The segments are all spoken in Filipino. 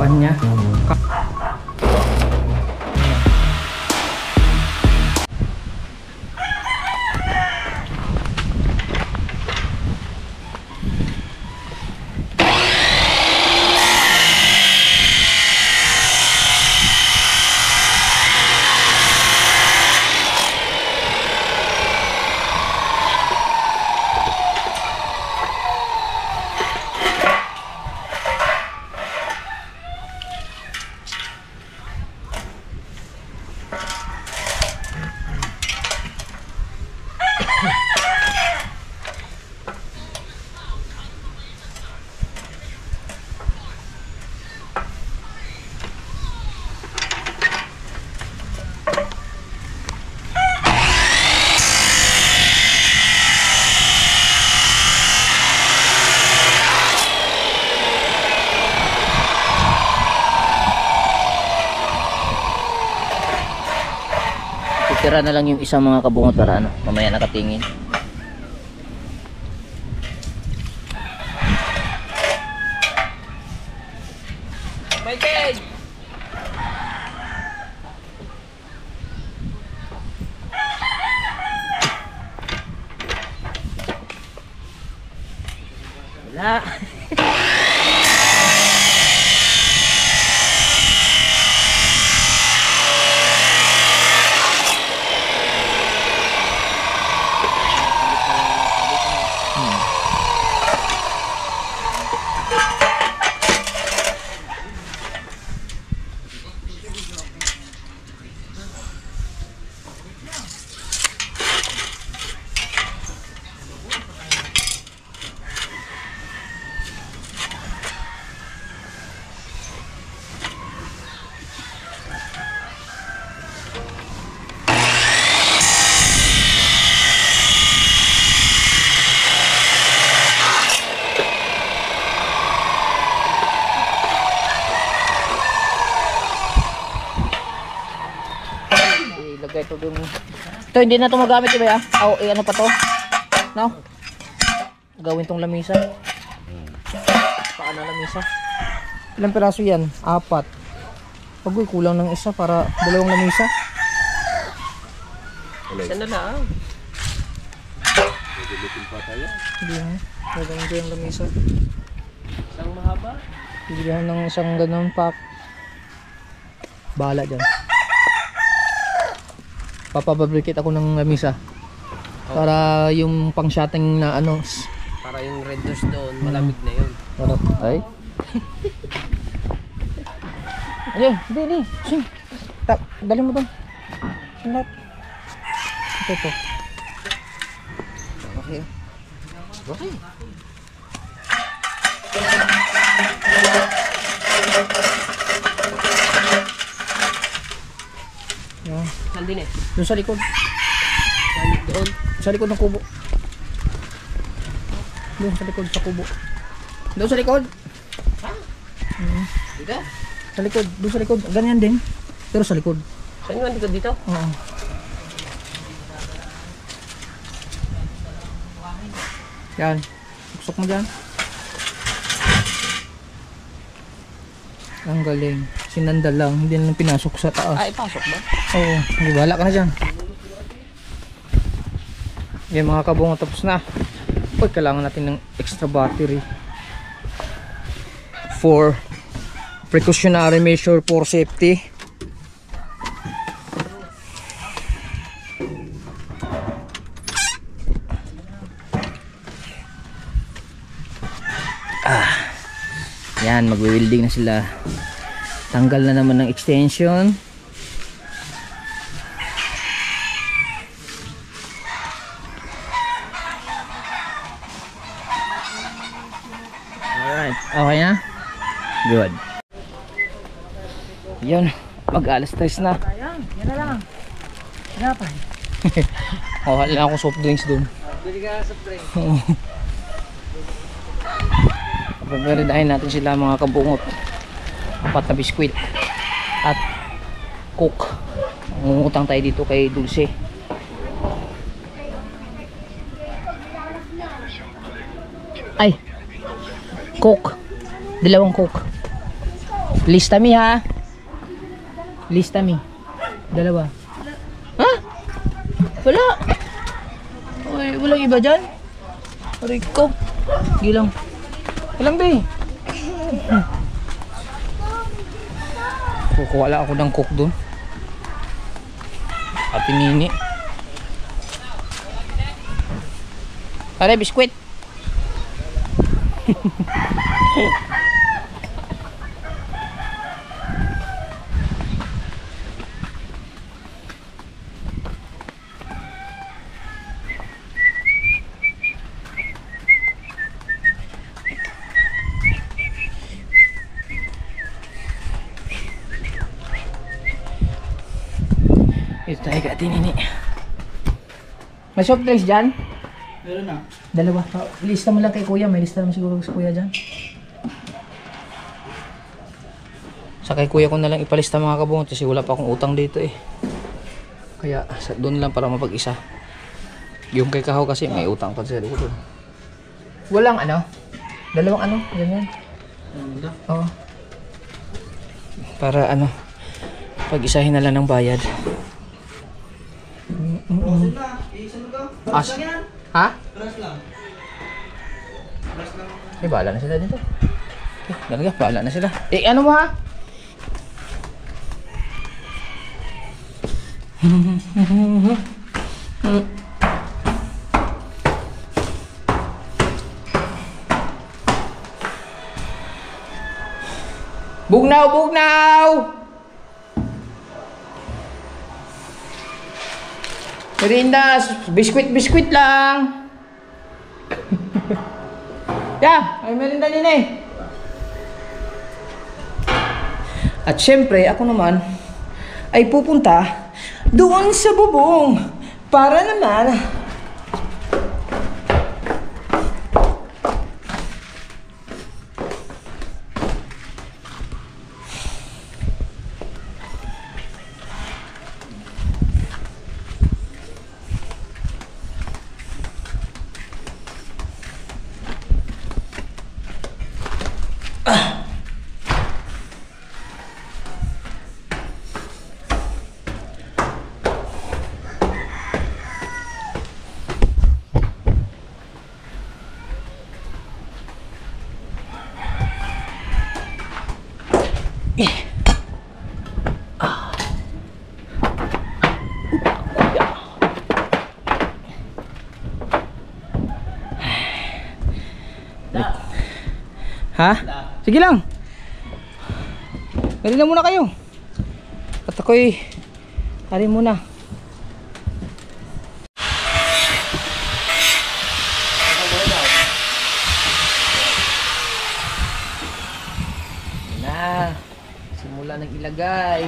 kanya. Tira na lang yung isang mga kabungot para ano, mamaya nakatingin. Michael! Wala. Ilagay ito dun. Ito hindi na ito magamit, diba ya? Oh, ano pa to? No? Gawin tong lamisa. Paano lamisa? Ilang piraso yan? 4. Pag kulang ng isa para 2 lamisa. Isa na lang. Hindi ha. Gagawin ko yung lamisa. Isang mahaba. Bibigyan ng isang ganun pack. Bahala dyan. Papababricate ako ng lamisa. Para yung pang shotting na ano. Para yung red nose doon, malamig na yun. Harap. Ay. Ayun, hindi. Sing. Dali mo doon. Lahat. Ito. Okay. Okay. Yan. Saan din eh? Doon sa likod. Doon. Sa likod ng kubo. Doon sa likod sa kubo. Doon sa likod. Dito? Sa likod. Doon sa likod. Ganyan din. Pero sa likod. Saan yung likod dito? Oo. Yan. Suksok mo dyan. Ang galing. Sinandal lang. Hindi na pinasok sa taas. Ay, pasok ba? Oo. Hindi, bahala ka na dyan. Yan mga kabungo, tapos na. Uy, kailangan natin ng extra battery. For precautionary measure for safety. Yan, magwi-welding na sila. Tanggal na naman ng extension. Alright, okay na? Good. Yun, mag-alas 3 na. Ayan, yan na lang. Hanapan. Oh, hala akong soft drinks dun. Bili ka sa drink. Oo. Pagpaperidahin natin sila mga kabungot. 4 na biskwit at coke. Mangungutang tayo dito kay Dulce. Ay, coke. 2 coke. Lista mi ha. Lista mi. Dalawa. Ha? Wala. Uy, walang iba dyan. Aray ko. Gilang. Walang be. Kukuha lang ako ng cook dun. Ate Nini. Aray, biskwit. Ito tayo ka, Ate Nini. May soft drinks dyan? Meron na. Dalawa. Lista mo lang kay kuya. May lista naman siguro sa kuya dyan. Sa kay kuya ko na lang ipalista mga kabungot kasi wala pa akong utang dito eh. Kaya doon lang para mapag-isa. Yung kay Kahaw kasi may utang pa siya doon. Walang ano? Dalawang ano? Ganyan. Oo. Para ano? Pag-isahin na lang ng bayad. As? Ha? Eh, bahala na sila dito. Talaga, bahala na sila. Eh, ano mo ha? Bugnaw, bugnaw! Merindas, biskwit lang. Ya, ay merinda din eh. At syempre, ako naman ay pupunta doon sa bubong para naman ha? Sige lang. Dali na muna kayo. At ako'y hari muna. Na. Simula ng ilagay.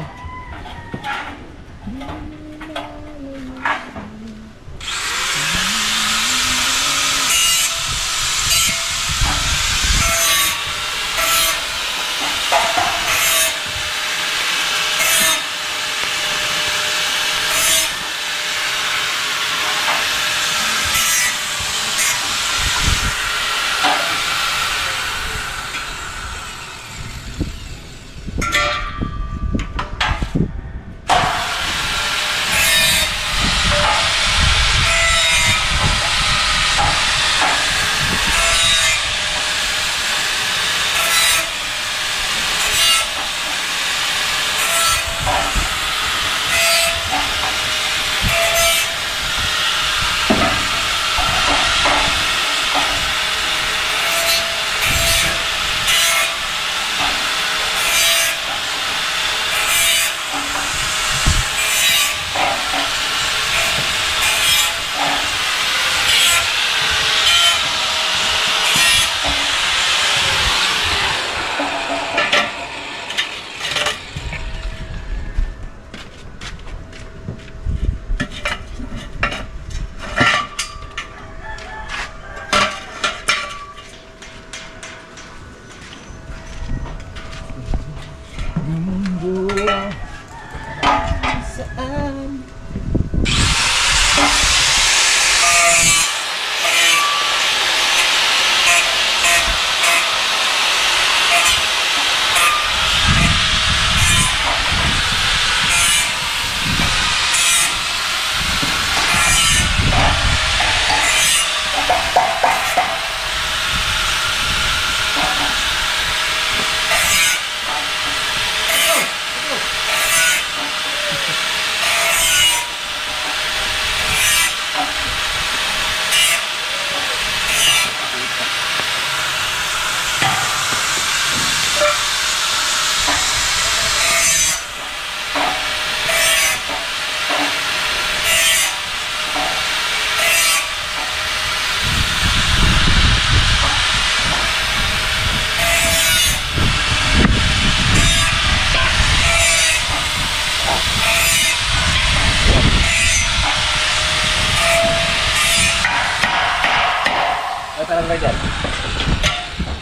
barangay dyan?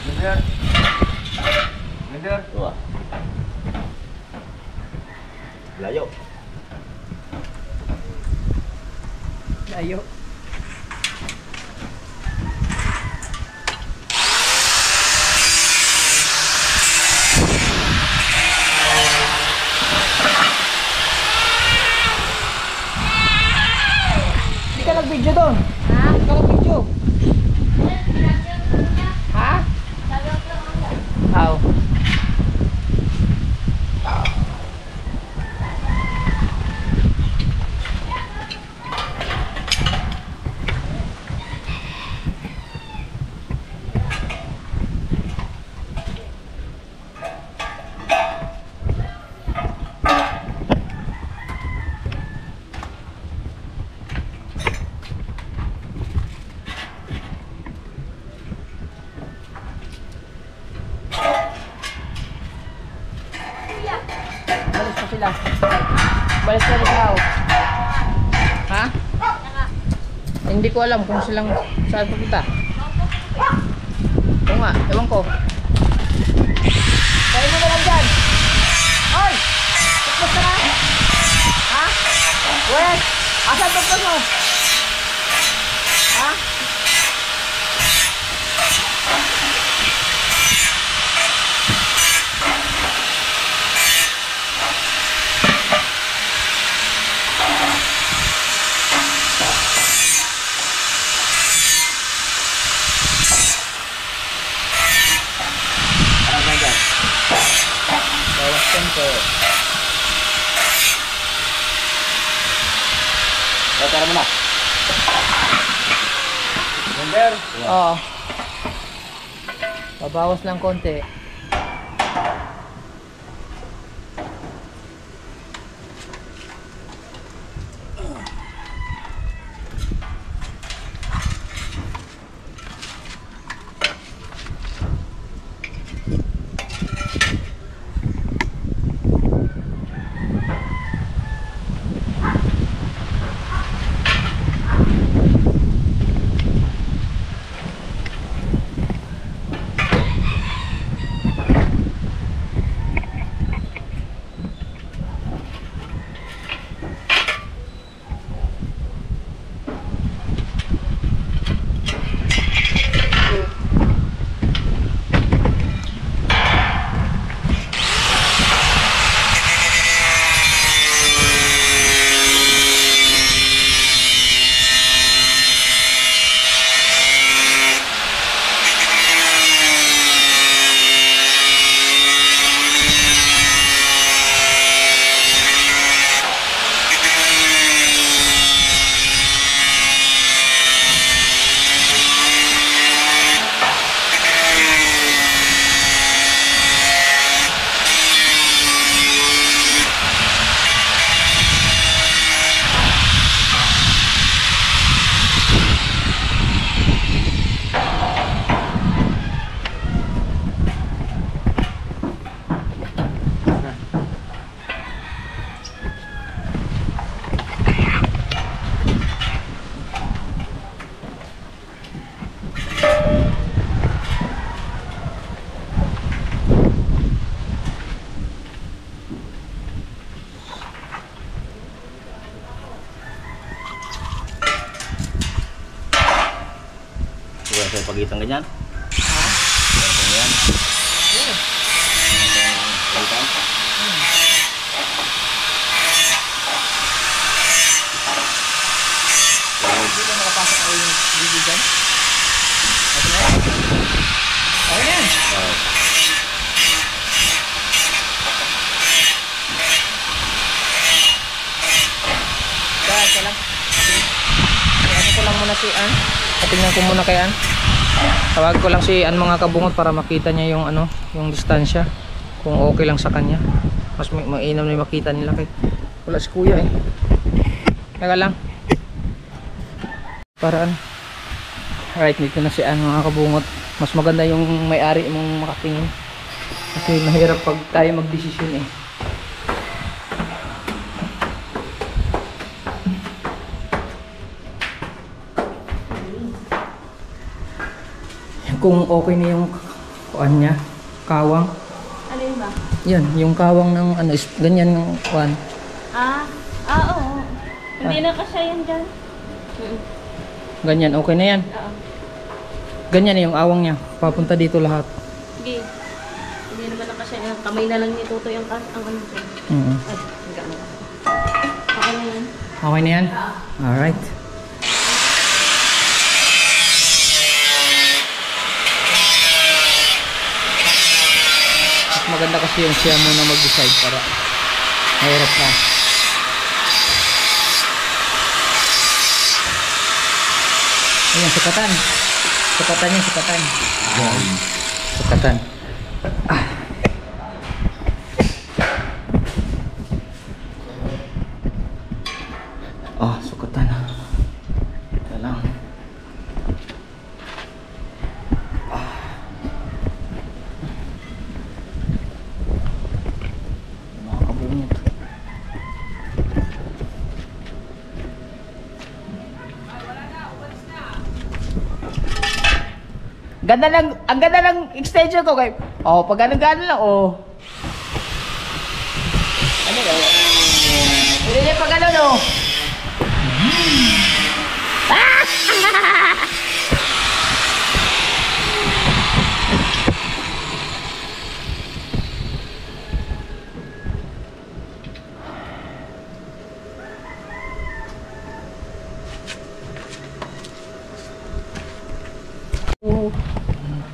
Minder? Minder? Dua. Layo. Layo. Hindi ka nag-video doon? Ha? Hindi ka nag-video? Ha? Aw. Balis pa sila. Balis pa sila. Ha? Hindi ko alam kung silang saan pupunta. Oo nga, ewan ko. Kaya mo na lang dyan. Oy! Tukos ka na? Ha? Wes! Asan tukos mo? Ha? Barangay dyan. Bawas tempo. Tara mo na. Minder? Oo. Babawas lang konti. Bukan saya pagitan ganyan. Bukan ganyan. Pagitan. Hindi na makapasok ako yung video dyan. Okay na yan. Okay na yan. Kaya lang. Ano ko lang muna si Ann. Tingnan ko muna kay Ann. Tawag ko lang si Ann mga kabungot para makita niya yung ano, yung distansya. Kung okay lang sa kanya. Mas mainam na yung makita nila kay. Wala si kuya eh. Teka lang. Paraan. Alright, dito na si Ann mga kabungot. Mas maganda yung may-ari mong makatingin. Kasi mahirap pag tayo magdesisyon eh. kung okay na yung kuan niya, kawang. Alin ba? Yan, yung kawang ng ano, ganyan ng kuan. Oo. Hindi na kasya yan dyan. Ganyan, okay na yan. Oo. Ganyan na yung awang niya. Papunta dito lahat. Sige. Hindi naman na kasya yan. Kamay na lang ni Toto yung ang ano dyan. Ay, hanggang na. Okay na yan. Okay na yan? Alright. Mas maganda kasi yung siya muna mag-decide para mahirap na. Ayan, sukatan. Sukatan niya, sukatan. Sukatan. Sukatan. Ito lang. Mga kabungit. Ganda lang, ang ganda ng extension ko kay. Pag gano'n lang, Ano daw? Hindi niya pag ano, no?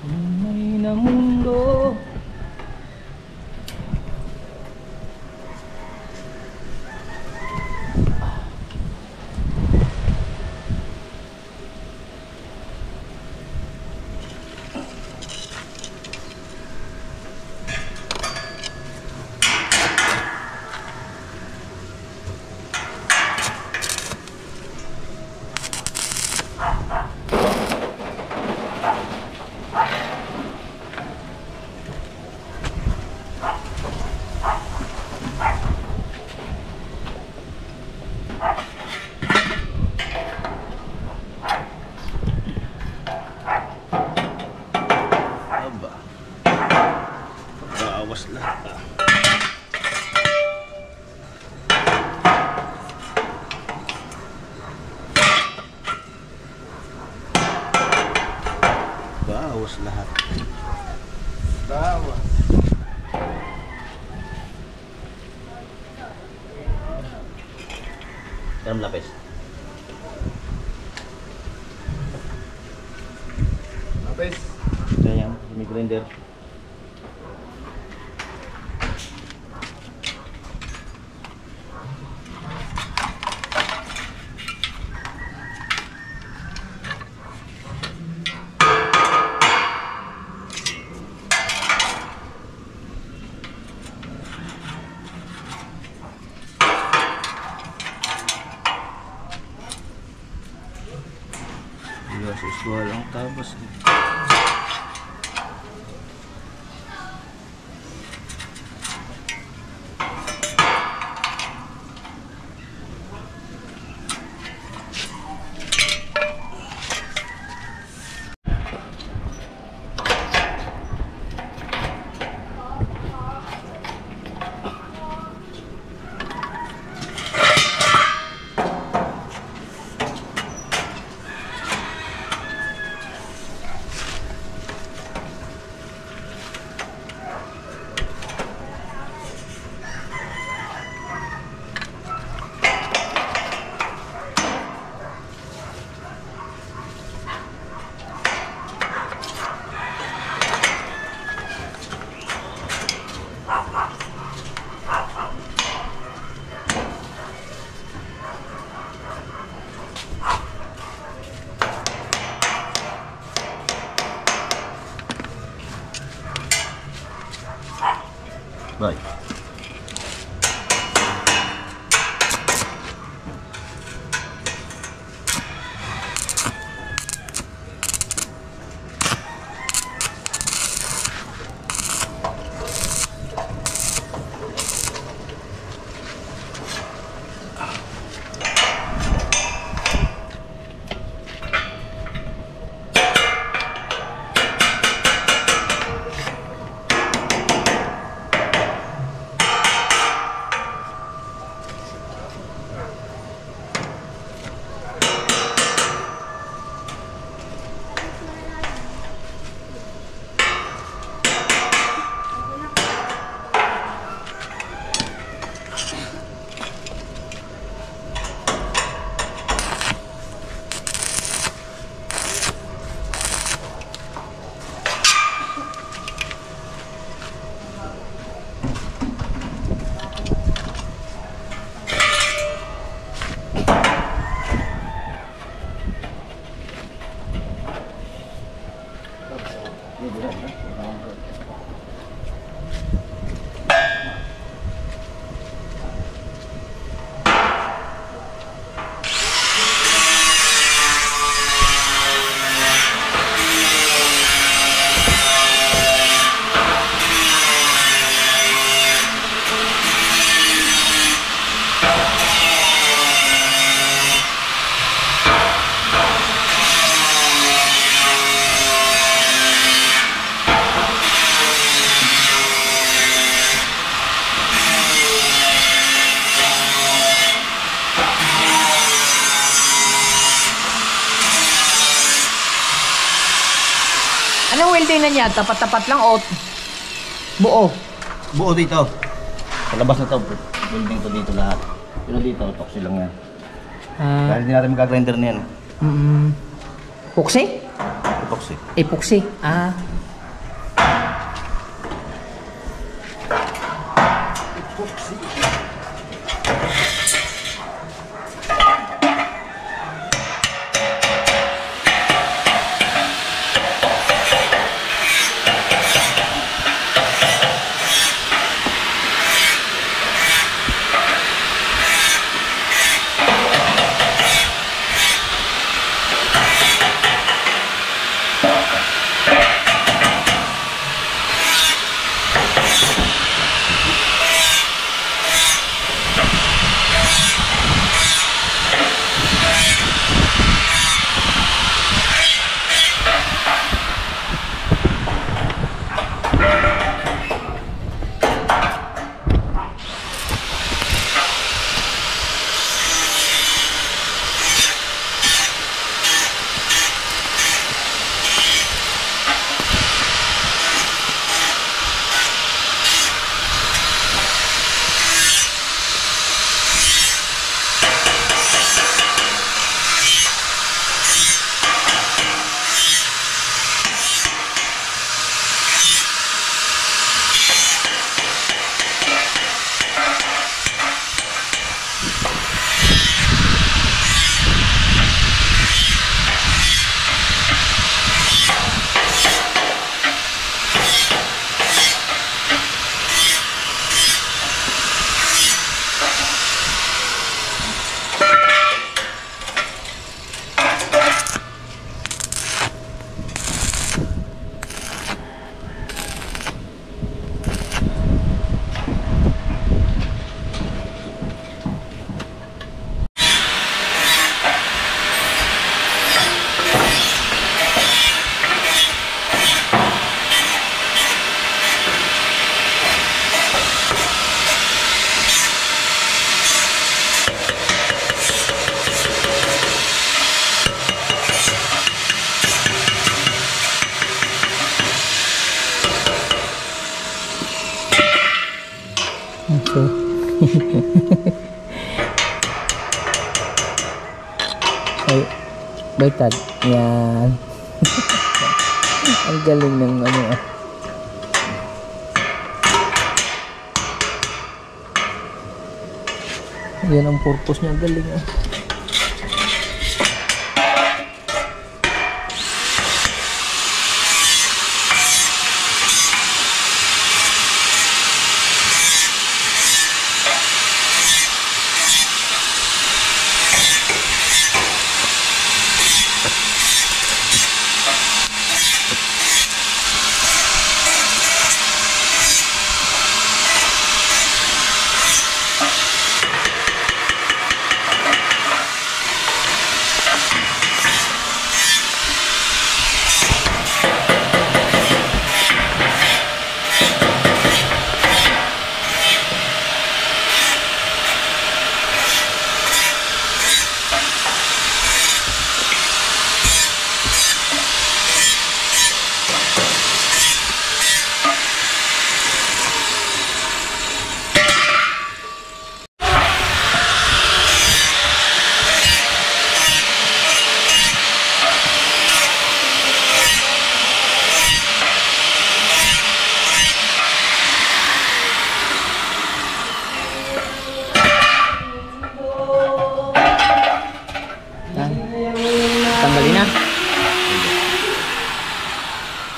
Tunay na mundo. Aba. Pagkaawas lahat ah. Bawas lahat. Bawas. Dalam lapis. Lapis. Sayang, ini grinder. Yes, lang tapos. Bye. Anong welding na niya? Tapat-tapat lang o buo? Buo dito. Sa labas na to, building to dito lahat. Pero dito, toksi lang yan. Dahil hindi natin magka-grinder na yan. Puksi? Toksi. Epoxy. So, ay, baitad. Yan. Ang galing ng ano ah. Yan ang purpose niya. Galing ah.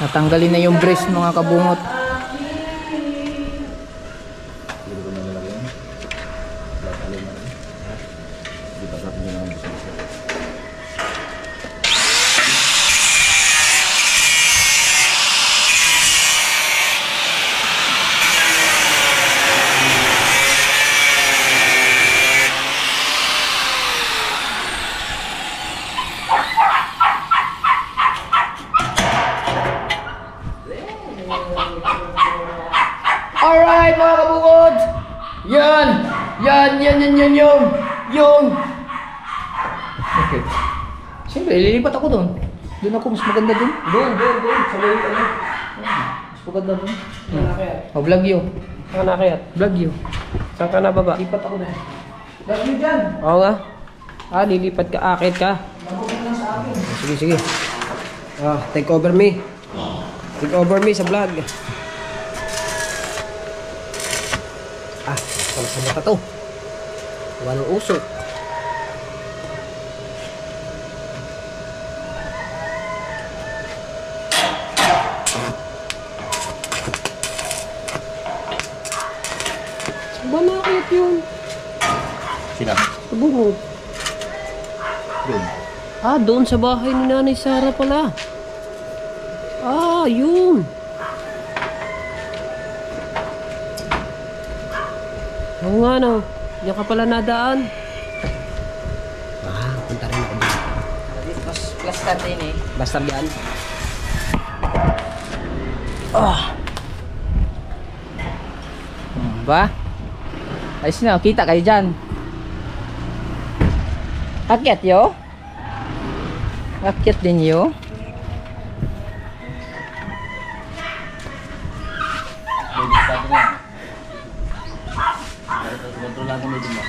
Natanggalin na yung brace mga kabungot. Hindi ko na nalagyan. Lalagyan na rin. Hindi pa natin yun ang gusto. Alright mga kabungod! Yan! Yung! Okay. Siyempre, lilipat ako doon. Doon ako, mas maganda doon. Doon. Sa may ano. Mas maganda doon. O, vlog you. Saan ka nakayat? Vlog you. Saan ka nababa? Lipat ako doon. Vlog you dyan. Oo nga. Lilipat ka, akit ka. Sige. Take over me. Take over me sa vlog. Wala sa mata to. Walang usok. Ba nakakit yun? Sina? Bungod. Doon. Doon sa bahay ni Nanay Sara pala. Yun. Oo nga no. Diyan ka pala nadaan. Punta rin ako doon. Plus natin eh. Basta yan. Ba? Ayos na, kita kayo dyan. Akyat yo? Akyat din yo? Pwede sa atin yan. Kontrolado mo din mo.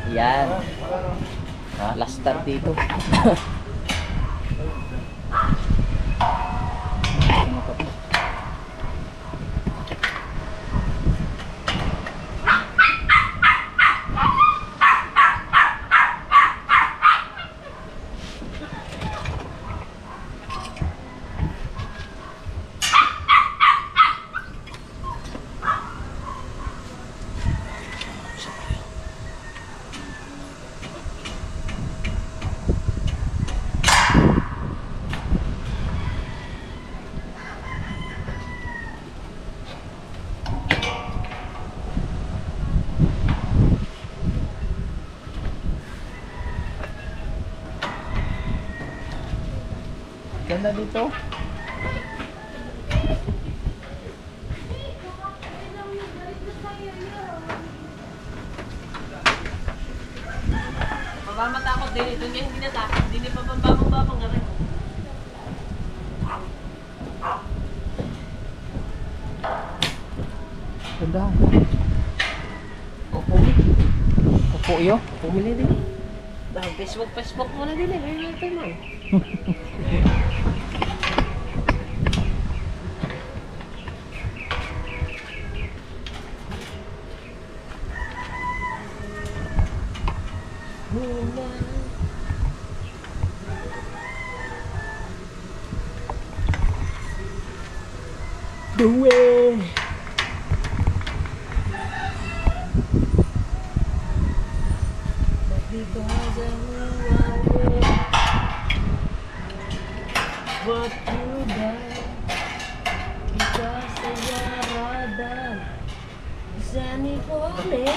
Yan. Last start dito. Ganda dito. Mamatakot din ito niya, hindi natakot. Hindi pa pambabang nga rin. Ganda. Opo yo. Pumili din. Facebook mo na din eh. Ngayon natin mo. The way. What you done? Kita sayaradan Zani pole.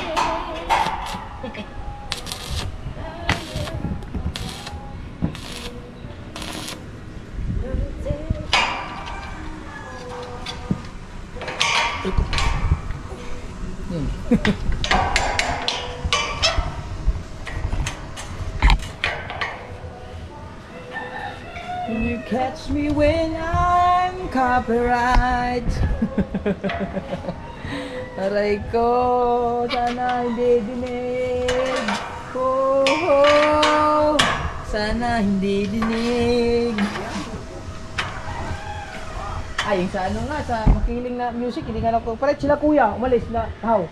Can you catch me when I'm copyright? Aray ko, sana hindi dinig. Oh, Sana hindi dinig. Ay, yung sa ano nga, sa makiling na music, hindi nga ako. Palit sila kuya, umalis na. How?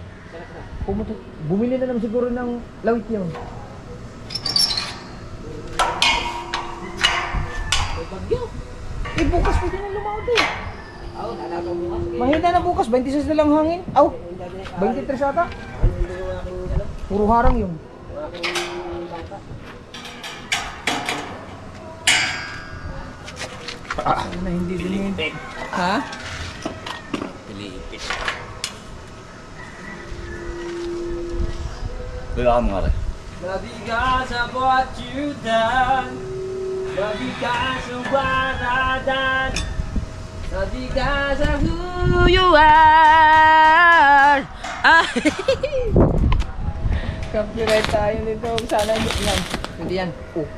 Bumili na naman siguro ng lawit yun. Bagyo. Eh, bukas pwede na lumawad eh. Mahina na bukas, 26 na lang hangin. Aw, 23 ata. Puro harang yun. Na hindi dinipit. Ha? Pilipit. Kaya ka mga rin. Because of what you done, because of what I done, because of who you are. Copyright tayo dito. Sana hindi yan. Hindi yan. Oh.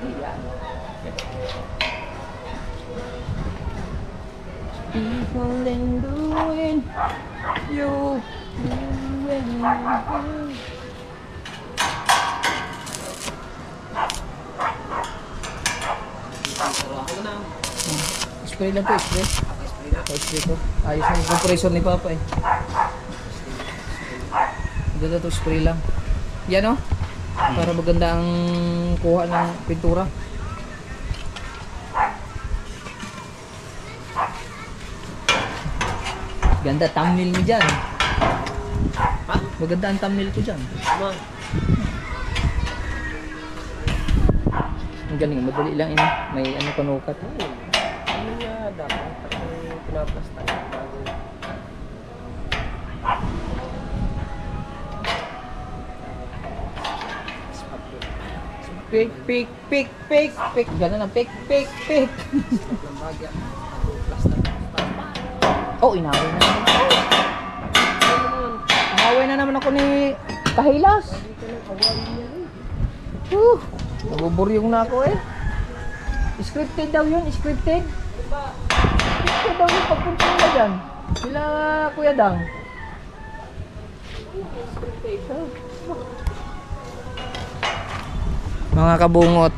Hindi yan. People in doing you spray lang to, spray. Spray ko. Ayos na yung compressor ni Papa eh. Ganda to, spray lang. Yan o. Para maganda ang kuha ng pintura. Ganda thumbnail mo dyan. Ha? Maganda ang thumbnail ko dyan. Ang galing, madali lang ini. May ano panukat. Ano nga dapat pinaplastan bago. Pick, pick, pick, pick, pick. Ganun ang pick, pick, pick. Oh, inaway na naman ako. Inaway na naman ako ni Kahilas. Nabuburyong na ako eh. Scripted daw yun, scripted. Scripted daw yun pagpunta nila dyan. Sila Kuya Dang. Mga kabungot,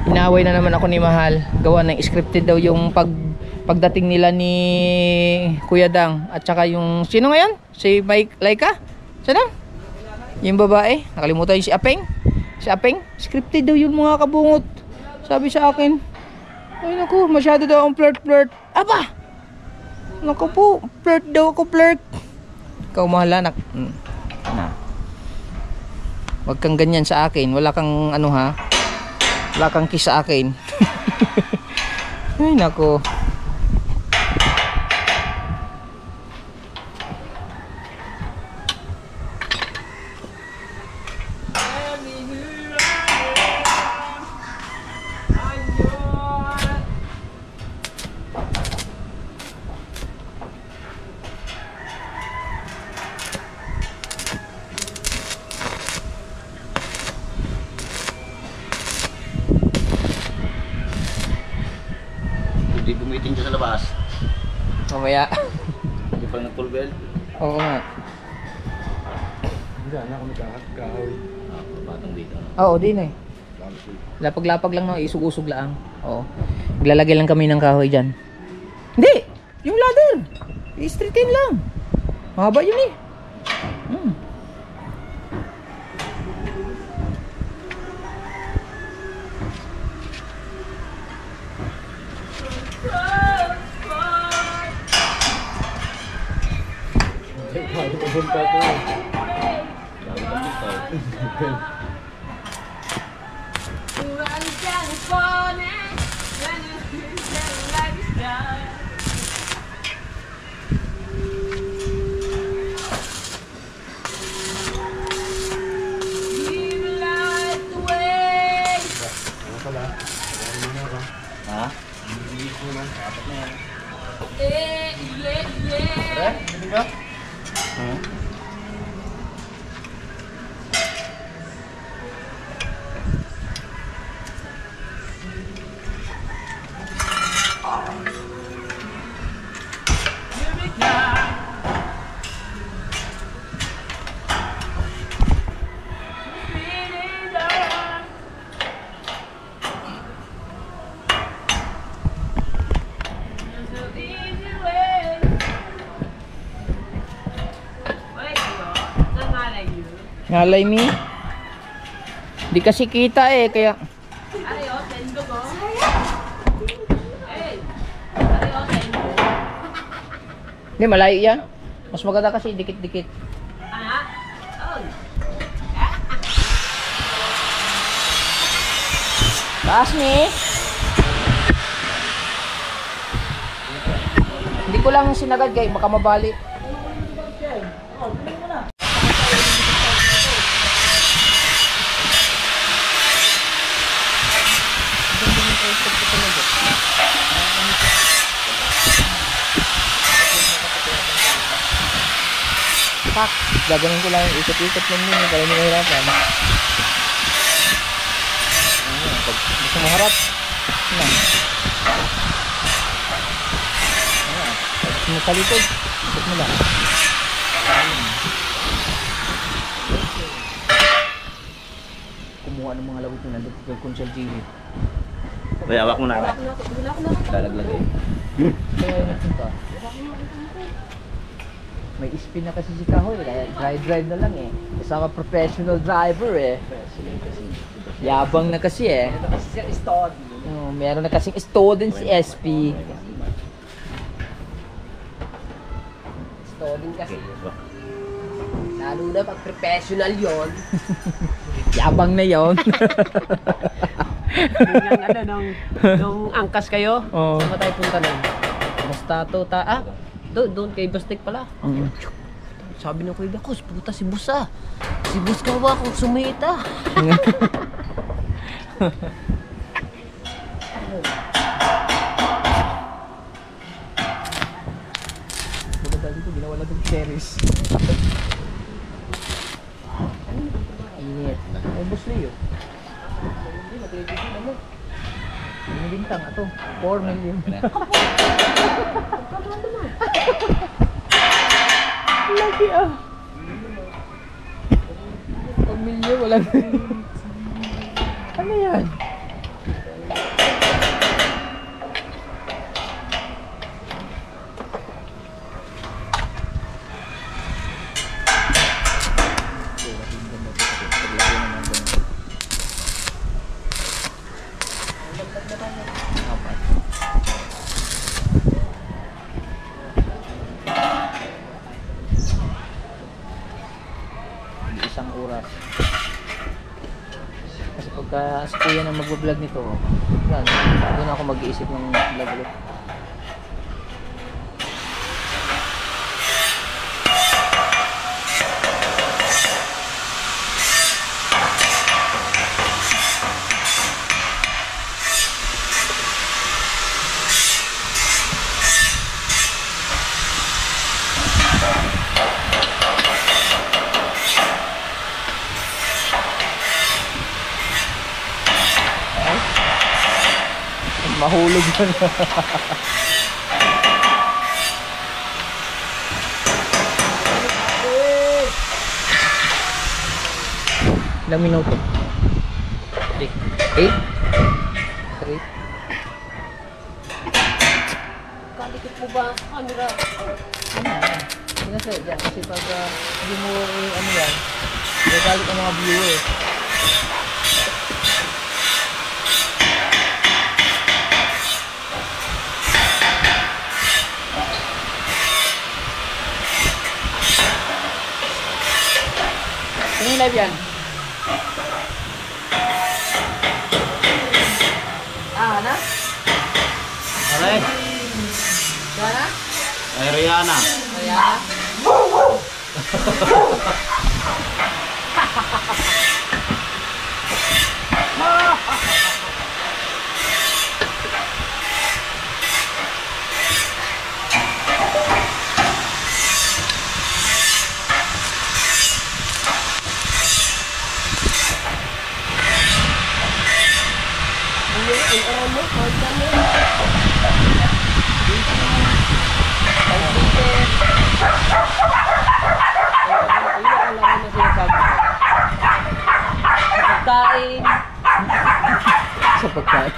inaway na naman ako ni Mahal. Gawa ng scripted daw yung pagdating nila ni Kuya Dang. At saka yung, sino ngayon? Si Mike Laika? Sino? Yung babae. Nakalimutan yung si Apeng. Si Apeng. Scripted daw yun mga kabungot. Sabi sa akin. Ay naku, masyado daw ang flirt. Aba! Naku po, flirt daw ako, flirt. Ikaw Mahal anak. Na. Wag kang ganyan sa akin. Wala kang ano ha. Wala kang kiss sa akin. Ay naku. Hindi gumiting siya sa labas. Mamaya. Hindi pa nag-full belt. Oo nga. Batang dito. Oo, din eh. Lapag-lapag lang no, isug-usog lang. Oo. Maglalagay lang kami ng kahoy dyan. Hindi! Yung ladder! I-straighten lang. Mahaba yun eh. Ha? Malay mi. Di kasi kita eh, kaya... Hindi, malayo yan. Mas maganda kasi dikit-dikit. Taas ni. Hindi ko lang sinagad guys, baka mabali. Pak, gagawin ko lang yung ikot-ikot lang yun para hindi mahirapan. Pag gusto mo harap, yan. Pag gusto mo sa likod, ikot mo lang. Kumuha ng mga lawit na nandun kay Consul TV. Kaya awak mo na. Lalaglag eh. Kaya nagpunta. May spin na kasi si Kahoy, kaya drive na lang eh. Kasama professional driver eh. Yabang na kasi eh. Meron na kasing student si SP. Student kasi. Lalo na pag professional yon. Yabang na yon. Nung angkas kayo, Oo. saan tayo punta nun? Bastato, doon kay Bastek pala. Sabi ng kuya ko, puta si Bus ah. Si Bus ka ba kung sumita? Maganda dito, ginawa lang ng terrace. Init. Ay, bus Leo. Hindi, mag-ready na mo. Yung bintang, ito. 4 million. Lagi ah. 4 million, walang... Ano yan? Isang oras. Kasi pagka si kuya na magbablog nito, yan, doon ako mag-iisip ng vlog ulit. Mahulog yun. Ilang minuto? 8? 3? Kalikit mo ba ang camera? Sinasadya kasi pag hindi mo ano yan, nagalit ang mga viewers. Ano yung live yan? Ana? Aray! Ana? Ay, Rihanna. Ana? Pagkain. Sa pagkain.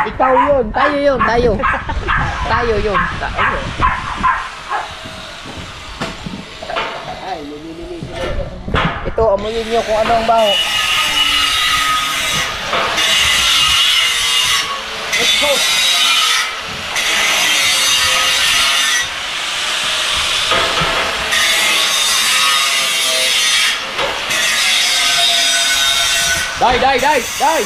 Ikaw yun. Tayo yun. Tayo. Tayo yun. Tayo. Ay, nililinisin na ito. dito, amuyin nyo kung ano ang baho. Let's go! Die!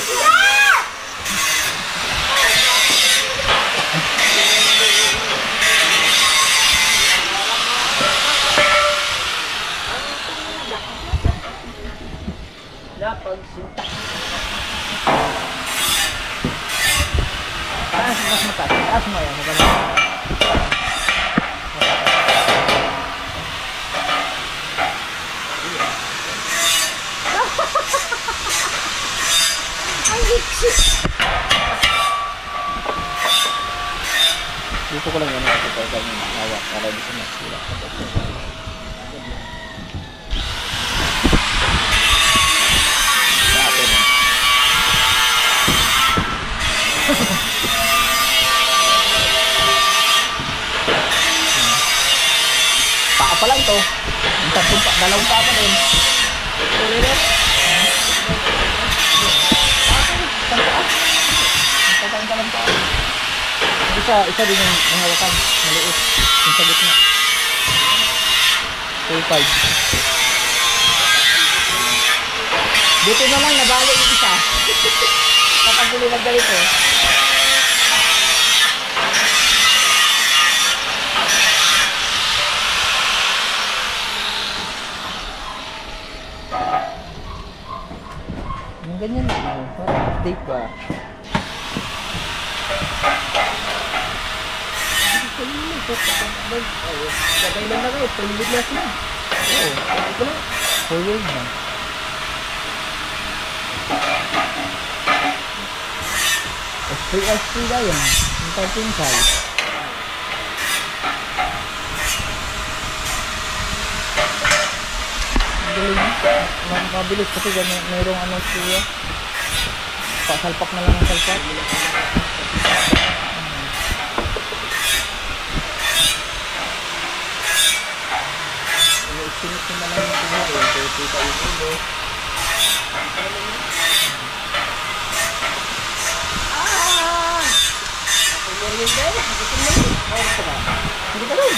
Napagsinta. Mas mataas. Taas mo yan. Maganda. Dito ko lang yan. Ito ko yung hawak. Para di sa masila. Sa atin eh. Paa pa lang to. Ang tatlong pa, dalawang paa pa din. Ulit. Isa din yung hawakan. Maliit. Yung sa gitna. 2.5. Dito na lang nabali yung isa. Kapag bulilag ganito. Yung ganyan na. Parang update ba? Gagay lang na kayo, pulibig na sila. Oo. Ito na. Full wave na. SP na yan. Yung parking size. Ang galing. Mabilis kasi mayroong ano siya. Salpak na lang ang salpak. Sinit na lang yung tingin eh. So, kita yung ulo. Hindi ka rin.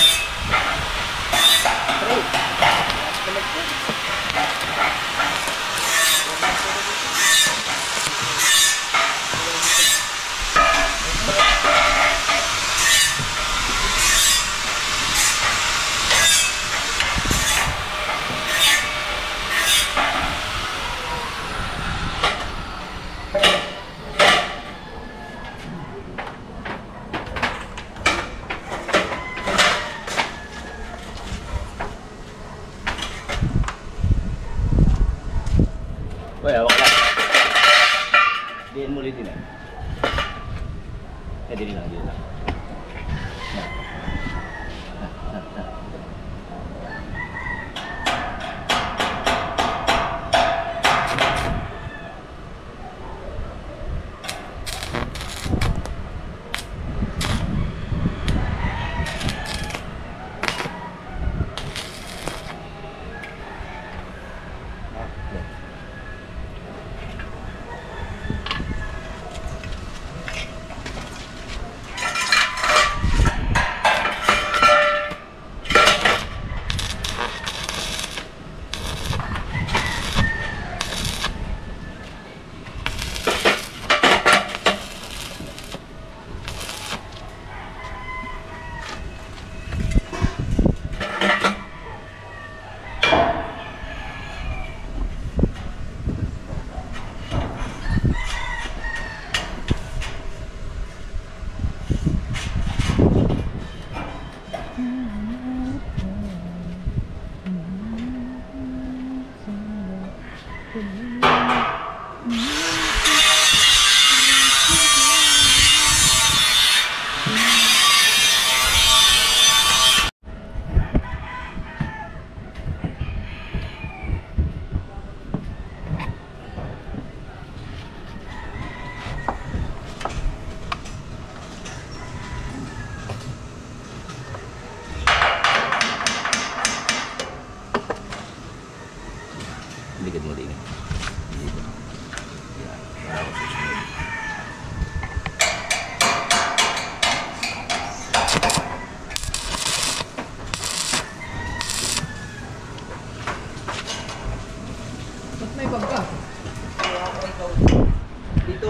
Uy, hawak lang. Diin mo ulit din eh. Dili lang.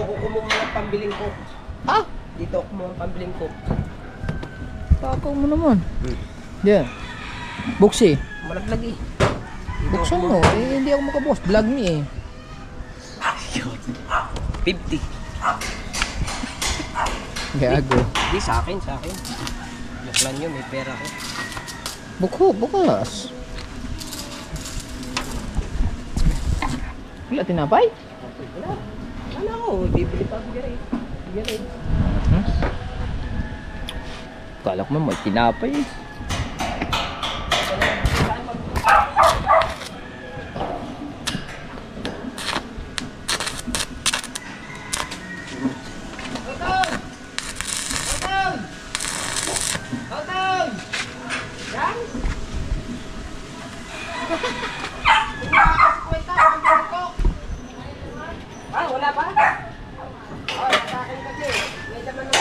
ko kumuha ng pambiling ko. Ah! Dito ako kumuha ng pambiling ko. Takaw mo naman. Yan. Buksi. Malaglag eh. Buksan mo. Eh, hindi ako makabukas. Vlog me eh. 50. Gago. Hindi, sa akin. Joke lang yun, may pera ko. Bukas. Wala tinapay? Ano ako, bibili pa ako dyan eh. Kala ko man may tinapay eh. Ah, wala pa? Oh, sa akin kasi. May laman na.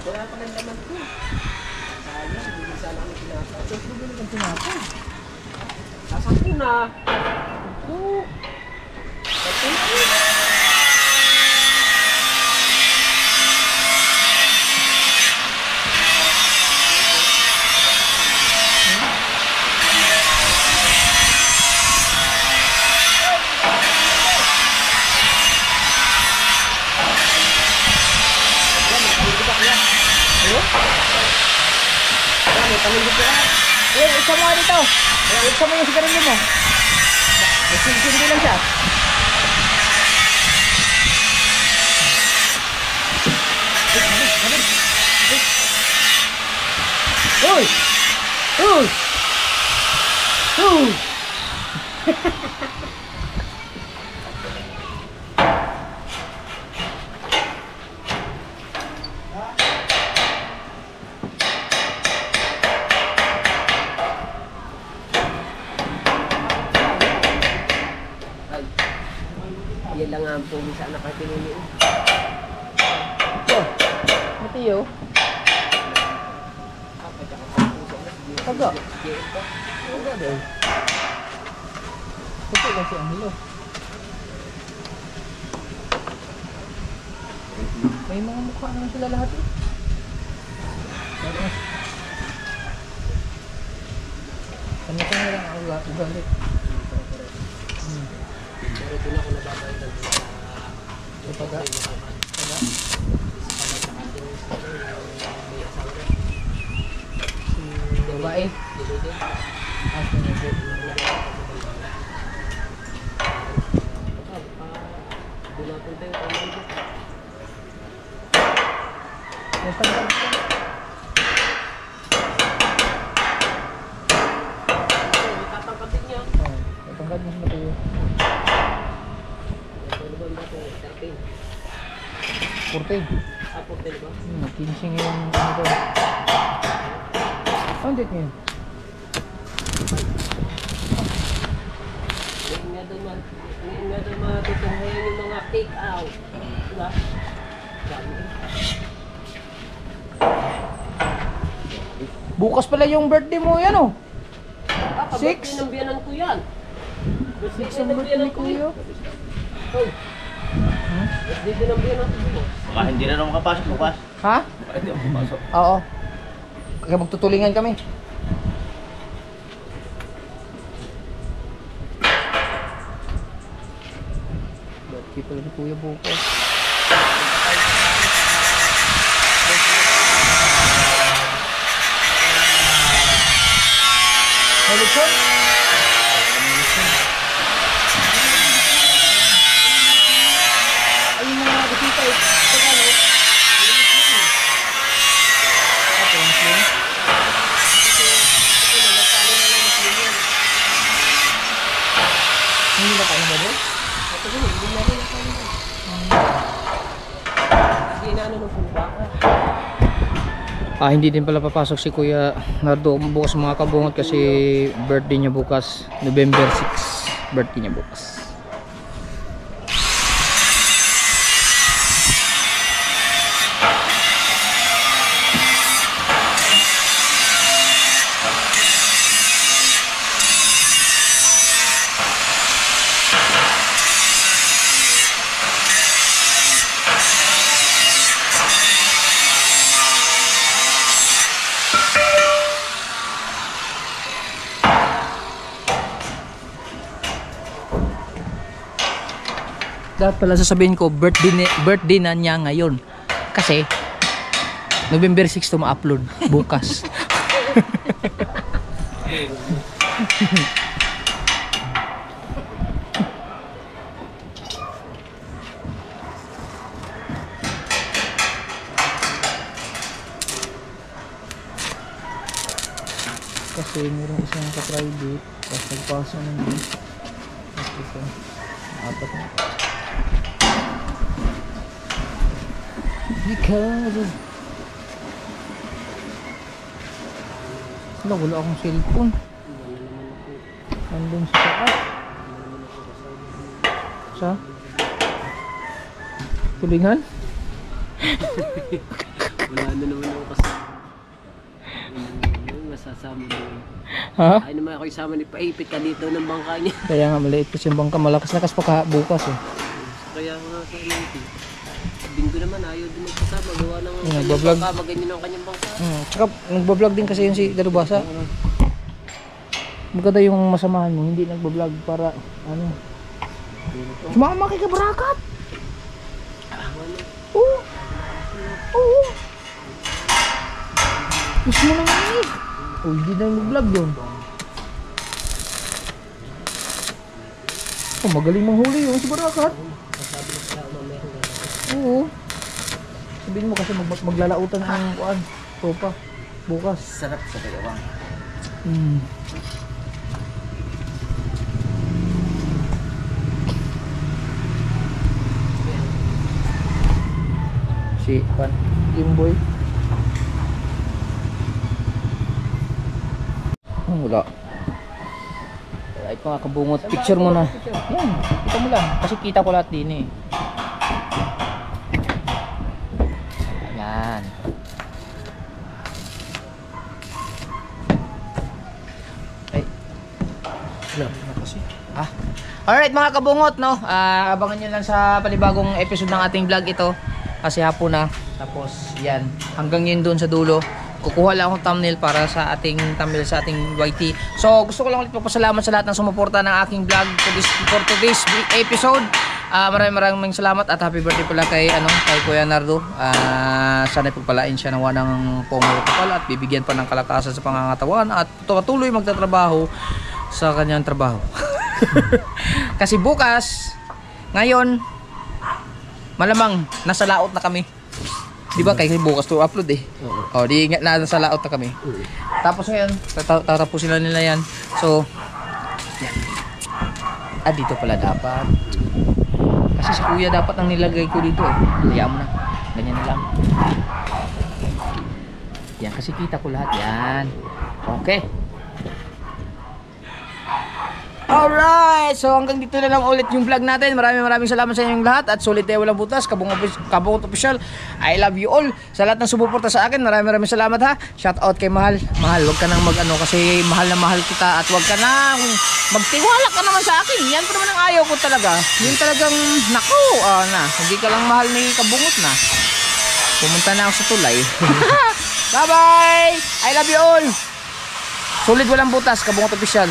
Wala pa ng laman ko. Sayang, hindi sana kami pinasa. Ito, bumili kang pinasa. Sasak ko na. Eh, isa mo nga dito. Isa mo yung sigarilyo mo. Sindi lang siya. Uy! Uy! Uy! Yan lang ang pumi sa anak at pinili. Matiyo. Taga. Taga daw. Ito kasi ang hilo. May mga mukha naman sila lahat eh. Kanya-kanya lang ang ugalit. Pero doon ako nababayad ng Taga. Babae. Asa na po. doon natin tayo pamilya. Yung taga. Tatangkad din niya. Oh, tangkad mo sa matiyo. Ano ba ang dati? 13. 14. Ah, 14 ba? 15 ngayon ano to. Ang date ngayon? Ngayon nga doon matutunghayan yung mga take out. Diba? Dami. Bukas pala yung birthday mo yan oh. Ah, Six? kabirthday ng biyanan ko yan. Birthday Isang ng birthday biyanan ni ko Kuya. yan. Hoy. Birthday din ng biyanan ko. Baka hindi na naman makapasok bukas. Ha? Baka hindi ako pumasok. Oo. Kaya magtutulingan kami. Birthday pala ni Kuya bukas. May lechon? Ay, yung mga bisita eh. Tagalog. Ito yung Muslim. Hindi na tayo ba doon? Hindi na ano nung pumba. Hindi din pala papasok si Kuya Nardo bukas mga kabungot kasi birthday niya bukas, November 6. Birthday niya bukas. dapat pala sasabihin ko, birthday na niya ngayon. Kasi, November 6 to ma-upload. Bukas. Kasi meron isang ka-private, tapos nagpasa ng list. Tapos ito, apat na. Because of... wala akong cellphone. Nandun sa taas. Sa? Tulingan? Wala na naman ako kasi. Masasama na. Ha? Ay naman ako isama ni Paipit ka dito ng bangka niya. Kaya nga maliit kasi yung bangka, malakas na kasi bukas eh. Kaya nga sa Paipit. Bingo naman ayaw din magkasama. Gawa ng Yeah, kanyang bablog. bangka. Maganyan ang kanyang bangka. Tsaka nagbablog din kasi yun si Darubasa. Maganda yung masamahan mo, hindi nagbablog para ano. Sumama kay Kabarakat. Oo. Oo. Gusto mo naman eh. Oh, hindi na nag-vlog yun. Oh, magaling manghuli yun si Barakat. Oo. Sabihin mo kasi maglalautan ng kuan. Sopa. Bukas. Sarap sa Pagawang. Si kuan, Imboy. Wala. Right mga kabungot, picture mo na. Yan, kita mo lang. Kasi kita ko lahat din eh. Yan. Ay. Wala na kasi. Alright mga kabungot, no? Abangan nyo lang sa panibagong episode ng ating vlog ito. Kasi hapon na. Tapos yan, hanggang yun doon sa dulo. Kukuha lang akong thumbnail para sa ating thumbnail sa ating YT. So gusto ko lang ulit magpasalamat sa lahat ng sumuporta ng aking vlog for today's episode. Maraming salamat at happy birthday pala kay Kuya Nardo. Sana pagpalain siya ng wanang pumapal at bibigyan pa ng kalakasan sa pangangatawan at patuloy magtatrabaho sa kanyang trabaho. Kasi bukas, ngayon, malamang nasa laot na kami. Di ba kasi bukas to upload eh. O di nasa laot na kami. Tapos ngayon, tatapusin na nila yan. So, yan. Dito pala dapat. Kasi si kuya dapat ang nilagay ko dito eh. Hayaan mo na. Ganyan na lang. Yan kasi kita ko lahat yan. Okay. Alright, so hanggang dito na lang ulit yung vlog natin. Maraming salamat sa inyong lahat. At sulit tayo walang butas, Kabungot Official. I love you all. Sa lahat ng sumuporta sa akin, maraming salamat ha. Shout out kay Mahal. Mahal, wag ka nang kasi mahal na mahal kita. At wag ka nang magtiwala ka naman sa akin. Yan pa naman ang ayaw ko talaga. Yun talagang, naku, hindi ka lang mahal ni Kabungot na. Pumunta na ako sa tulay. Bye bye, I love you all. Sulit walang butas, Kabungot Official.